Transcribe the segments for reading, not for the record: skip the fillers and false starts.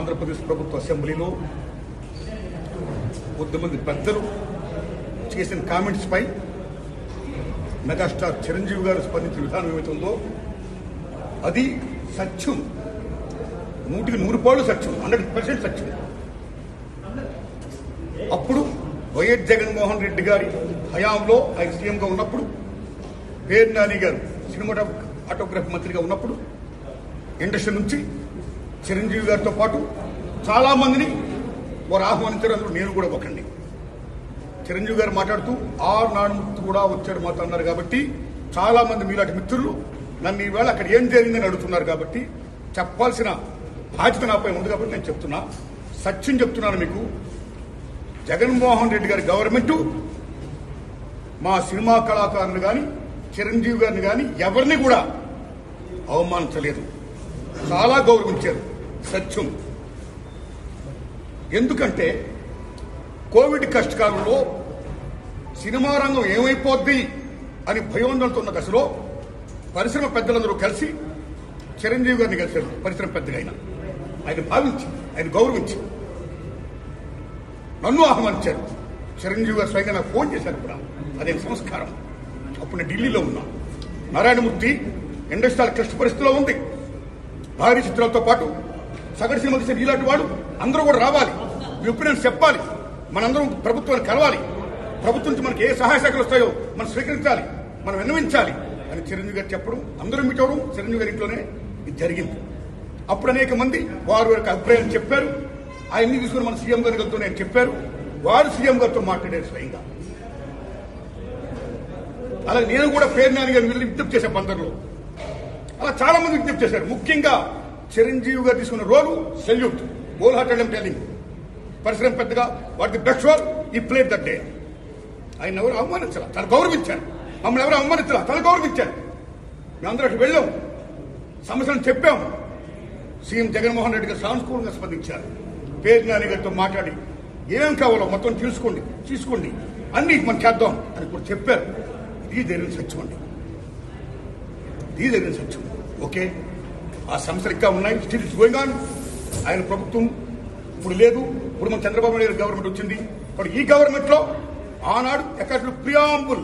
ఆంధ్రప్రదేశ్ ప్రభుత్వ అసెంబ్లీలో కొద్దిమంది పెద్దలు చేసిన కామెంట్స్ పై మెగాస్టార్ చిరంజీవి గారు స్పందించిన విధానం ఏమైతుందో అది సత్యం, 100% సత్యం, 100% సత్యం. అప్పుడు వైఎస్ జగన్మోహన్ రెడ్డి గారి హయాంలో ఆయన సీఎంగా ఉన్నప్పుడు, పేరు నాని గారు సినిమాటోగ్రఫీ మంత్రిగా ఉన్నప్పుడు ఇండస్ట్రీ నుంచి చిరంజీవి గారితో పాటు చాలా మందిని వారు ఆహ్వానించారు. అందులో నేను కూడా ఒకండి. చిరంజీవి గారు మాట్లాడుతూ నానుమూర్తి కూడా వచ్చాడు మాతో అన్నారు. కాబట్టి చాలా మంది మీలాంటి మిత్రులు నన్ను ఈవేళ అక్కడ ఏం జరిగిందని అడుగుతున్నారు. కాబట్టి చెప్పాల్సిన బాధ్యత నాపై ఉంది. కాబట్టి నేను చెప్తున్నా, సత్యం చెప్తున్నాను మీకు. జగన్మోహన్ రెడ్డి గారి గవర్నమెంట్ మా సినిమా కళాకారులు కానీ చిరంజీవి గారిని కానీ ఎవరిని కూడా అవమానించలేదు, చాలా గౌరవించారు. సత్యం. ఎందుకంటే కోవిడ్ కష్టకాలంలో సినిమా రంగం ఏమైపోద్ది అని భయోందనతో ఉన్న దశలో పరిశ్రమ పెద్దలందరూ కలిసి చిరంజీవి గారిని కలిశారు. పరిశ్రమ పెద్దగా ఆయన భావించి, ఆయన గౌరవించి నన్ను ఆహ్వానించారు. చిరంజీవి గారు స్వయంగా నాకు ఫోన్ చేశారు కూడా. అదే సంస్కారం. అప్పుడు నేను ఢిల్లీలో ఉన్నా. నారాయణమూర్తి ఇండస్ట్రీ క్లిష్ట పరిస్థితిలో ఉంది. భారీ చిత్రాలతో పాటు సగటు సినిమా తీసిన ఇలాంటి వాడు అందరూ కూడా రావాలి, మీ ఒపీనియన్స్ చెప్పాలి, మనందరం ప్రభుత్వాన్ని కలవాలి, ప్రభుత్వం నుంచి మనకి ఏ సహాయ శాఖలు వస్తాయో మనం స్వీకరించాలి, మనం విన్నవించాలి అని చిరంజీవి గారు చెప్పడం, అందరూ మీట్ అవడం చిరంజీవి గారి ఇంట్లోనే ఇది జరిగింది. అప్పుడు అనేక మంది వారి వారికి అభిప్రాయాలు చెప్పారు. ఆయన్ని తీసుకుని మన సీఎం గారితో నేను చెప్పారు. వారు సీఎం గారితో మాట్లాడారు స్వయంగా. అలాగే నేను కూడా పేరు నాని గారిని వెళ్ళి విజ్ఞప్తి చేశాను బందర్లో. అలా చాలా మంది విజ్ఞప్తి చేశారు. ముఖ్యంగా చిరంజీవి గారు తీసుకున్న రోలు సెల్యూట్, హోల్ హార్టెడ్ టెలింగ్. పరిశ్రమ పెద్దగా వాటి బెస్ట్ రోల్ ఈ ప్లేడ్ దట్ డే. ఆయన ఎవరు అవమానించాల, తను గౌరవించారు. మమ్మల్ని ఎవరు అవమానించాల, తను గౌరవించారు. మేమందరూ అటు వెళ్ళాం, సమస్యలను చెప్పాము. సీఎం జగన్మోహన్ రెడ్డి గారు సానుకూలంగా స్పందించారు. పేరు నాని గారితో మాట్లాడి ఏం కావాలో మొత్తం తీసుకోండి అన్ని మనం చేద్దాం అని కూడా చెప్పారు. ఇది జరిగిన సత్యం అండి, ఇది జరిగిన సత్యం. ఓకే, ఆ సమస్యలు ఇంకా ఉన్నాయి. Still it's going on. ఆయన ప్రభుత్వం ఇప్పుడు లేదు. ఇప్పుడు మన చంద్రబాబు నాయుడు గవర్నమెంట్ వచ్చింది. ఇప్పుడు ఈ గవర్నమెంట్ లో ఆనాడు ఎక్కడ ప్రియాంబుల్,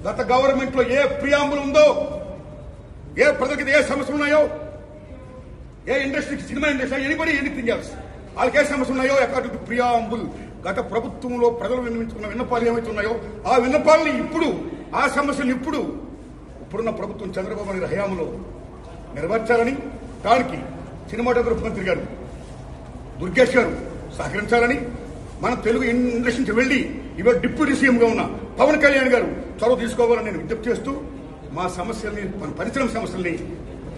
గత గవర్నమెంట్ లో ఏ ప్రియాంబుల్ ఉందో, ఏ ప్రజలకి ఏ సమస్యలు ఉన్నాయో, ఏ ఇండస్ట్రీకి, cinema industry, anybody anything else, వాళ్ళకి ఏ సమస్యలు ఉన్నాయో అకార్డింగ్ టు ప్రియాంబుల్ గత ప్రభుత్వంలో ప్రజలు విన్నవించుకున్న విన్నపాలు ఏమైతే ఉన్నాయో ఆ విన్నపాలని ఇప్పుడు, ఆ సమస్యలు ఇప్పుడున్న ప్రభుత్వం చంద్రబాబు నాయుడు హయాంలో నెరవేర్చాలని, దానికి సినిమాటోగ్రఫీ మంత్రి గారు దుర్గేష్ గారు సహకరించాలని, మన తెలుగు ఇండస్ట్రీ వెళ్లి ఇవాళ డిప్యూటీ సీఎంగా ఉన్న పవన్ కళ్యాణ్ గారు చొరవ తీసుకోవాలని నేను విజ్ఞప్తి చేస్తూ మా సమస్యల్ని, మన పరిశ్రమ సమస్యల్ని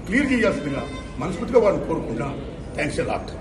క్లియర్ చేయాల్సిందిగా మనస్ఫూర్తిగా వారిని కోరుకుంటున్నాను. Thanks a lot.